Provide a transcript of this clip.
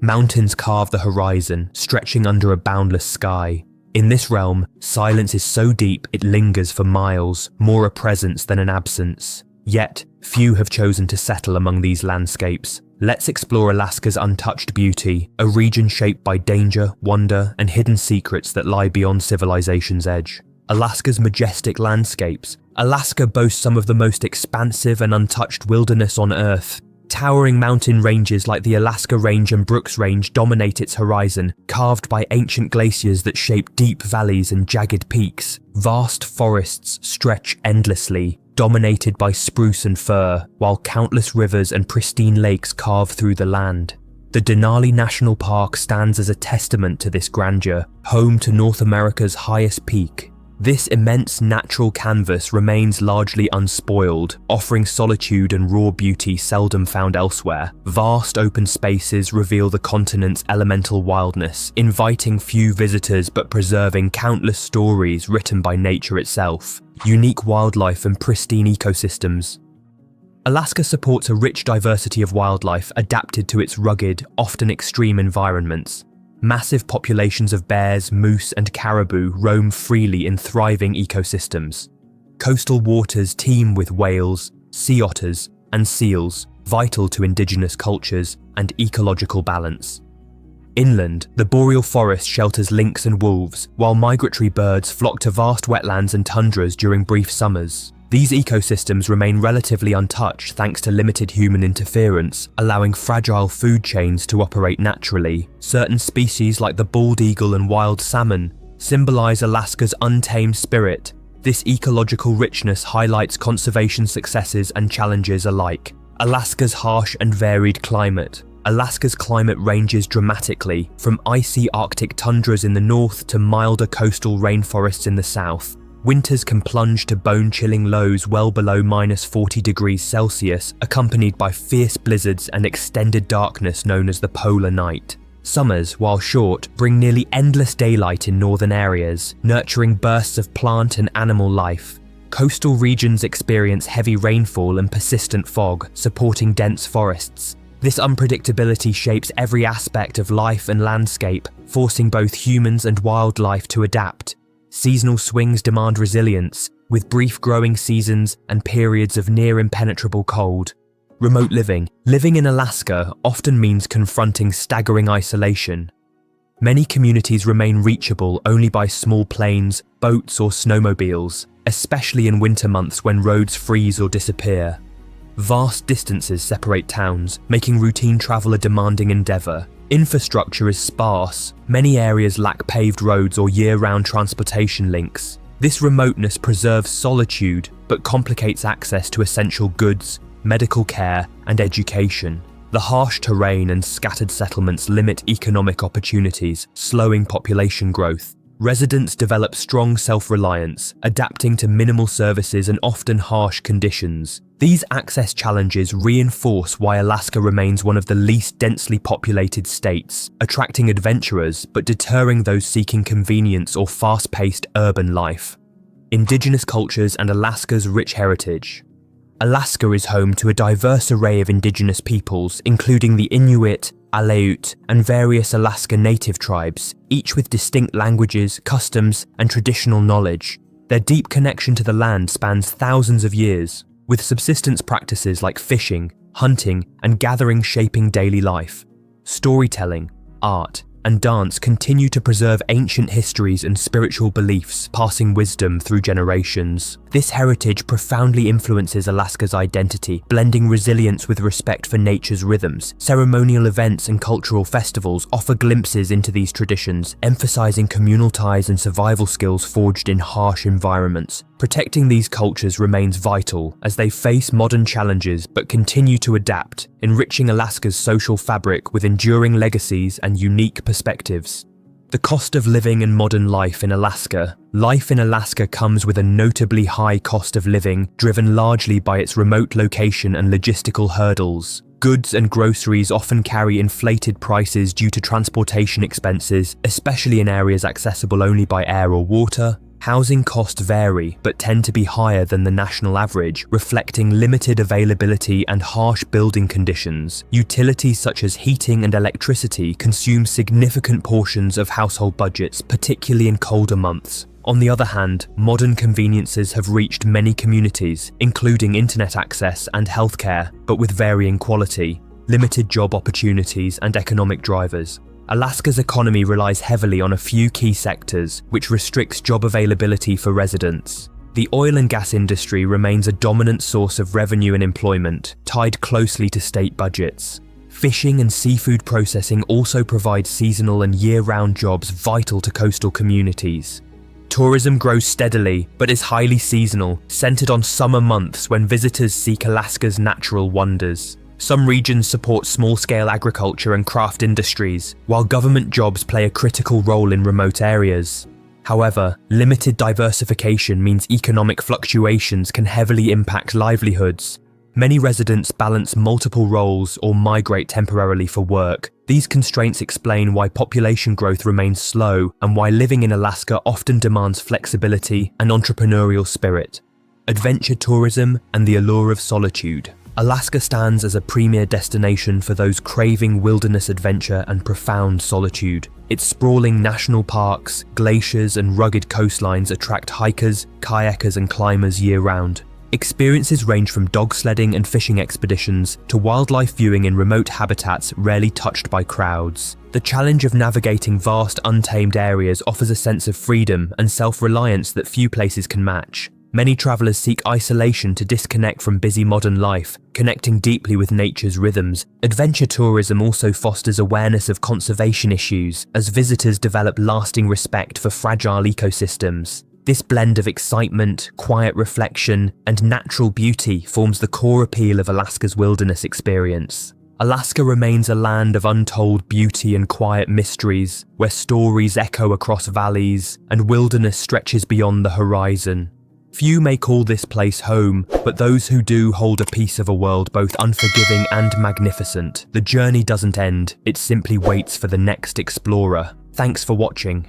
Mountains carve the horizon, stretching under a boundless sky. In this realm, silence is so deep it lingers for miles, more a presence than an absence. Yet, few have chosen to settle among these landscapes. Let's explore Alaska's untouched beauty, a region shaped by danger, wonder, and hidden secrets that lie beyond civilization's edge. Alaska's majestic landscapes. Alaska boasts some of the most expansive and untouched wilderness on Earth. Towering mountain ranges like the Alaska Range and Brooks Range dominate its horizon, carved by ancient glaciers that shape deep valleys and jagged peaks. Vast forests stretch endlessly, dominated by spruce and fir, while countless rivers and pristine lakes carve through the land. The Denali National Park stands as a testament to this grandeur, home to North America's highest peak. This immense natural canvas remains largely unspoiled, offering solitude and raw beauty seldom found elsewhere. Vast open spaces reveal the continent's elemental wildness, inviting few visitors but preserving countless stories written by nature itself. Unique wildlife and pristine ecosystems. Alaska supports a rich diversity of wildlife adapted to its rugged, often extreme environments. Massive populations of bears, moose, and caribou roam freely in thriving ecosystems. Coastal waters teem with whales, sea otters, and seals, vital to indigenous cultures and ecological balance. Inland, the boreal forest shelters lynx and wolves, while migratory birds flock to vast wetlands and tundras during brief summers. These ecosystems remain relatively untouched thanks to limited human interference, allowing fragile food chains to operate naturally. Certain species like the bald eagle and wild salmon symbolize Alaska's untamed spirit. This ecological richness highlights conservation successes and challenges alike. Alaska's harsh and varied climate. Alaska's climate ranges dramatically, from icy Arctic tundras in the north to milder coastal rainforests in the south. Winters can plunge to bone-chilling lows well below -40°C, accompanied by fierce blizzards and extended darkness known as the polar night. Summers, while short, bring nearly endless daylight in northern areas, nurturing bursts of plant and animal life. Coastal regions experience heavy rainfall and persistent fog, supporting dense forests. This unpredictability shapes every aspect of life and landscape, forcing both humans and wildlife to adapt. Seasonal swings demand resilience, with brief growing seasons and periods of near impenetrable cold. Remote living. Living in Alaska often means confronting staggering isolation. Many communities remain reachable only by small planes, boats, or snowmobiles, especially in winter months when roads freeze or disappear. Vast distances separate towns, making routine travel a demanding endeavour. Infrastructure is sparse. Many areas lack paved roads or year-round transportation links. This remoteness preserves solitude, but complicates access to essential goods, medical care, and education. The harsh terrain and scattered settlements limit economic opportunities, slowing population growth. Residents develop strong self-reliance, adapting to minimal services and often harsh conditions. These access challenges reinforce why Alaska remains one of the least densely populated states, attracting adventurers but deterring those seeking convenience or fast-paced urban life. Indigenous cultures and Alaska's rich heritage. Alaska is home to a diverse array of indigenous peoples, including the Inuit, Aleut, and various Alaska Native tribes, each with distinct languages, customs, and traditional knowledge. Their deep connection to the land spans thousands of years, with subsistence practices like fishing, hunting, and gathering shaping daily life. Storytelling, art, and dance continue to preserve ancient histories and spiritual beliefs, passing wisdom through generations. This heritage profoundly influences Alaska's identity, blending resilience with respect for nature's rhythms. Ceremonial events and cultural festivals offer glimpses into these traditions, emphasizing communal ties and survival skills forged in harsh environments. Protecting these cultures remains vital as they face modern challenges but continue to adapt, enriching Alaska's social fabric with enduring legacies and unique perspectives. The cost of living and modern life in Alaska. Life in Alaska comes with a notably high cost of living, driven largely by its remote location and logistical hurdles. Goods and groceries often carry inflated prices due to transportation expenses, especially in areas accessible only by air or water. Housing costs vary, but tend to be higher than the national average, reflecting limited availability and harsh building conditions. Utilities such as heating and electricity consume significant portions of household budgets, particularly in colder months. On the other hand, modern conveniences have reached many communities, including internet access and healthcare, but with varying quality, limited job opportunities and economic drivers. Alaska's economy relies heavily on a few key sectors, which restricts job availability for residents. The oil and gas industry remains a dominant source of revenue and employment, tied closely to state budgets. Fishing and seafood processing also provide seasonal and year-round jobs vital to coastal communities. Tourism grows steadily, but is highly seasonal, centered on summer months when visitors seek Alaska's natural wonders. Some regions support small-scale agriculture and craft industries, while government jobs play a critical role in remote areas. However, limited diversification means economic fluctuations can heavily impact livelihoods. Many residents balance multiple roles or migrate temporarily for work. These constraints explain why population growth remains slow and why living in Alaska often demands flexibility and entrepreneurial spirit. Adventure tourism and the allure of solitude. Alaska stands as a premier destination for those craving wilderness adventure and profound solitude. Its sprawling national parks, glaciers, and rugged coastlines attract hikers, kayakers, and climbers year-round. Experiences range from dog sledding and fishing expeditions to wildlife viewing in remote habitats rarely touched by crowds. The challenge of navigating vast, untamed areas offers a sense of freedom and self-reliance that few places can match. Many travelers seek isolation to disconnect from busy modern life, connecting deeply with nature's rhythms. Adventure tourism also fosters awareness of conservation issues as visitors develop lasting respect for fragile ecosystems. This blend of excitement, quiet reflection, and natural beauty forms the core appeal of Alaska's wilderness experience. Alaska remains a land of untold beauty and quiet mysteries, where stories echo across valleys and wilderness stretches beyond the horizon. Few may call this place home, but those who do hold a piece of a world both unforgiving and magnificent. The journey doesn't end, it simply waits for the next explorer. Thanks for watching.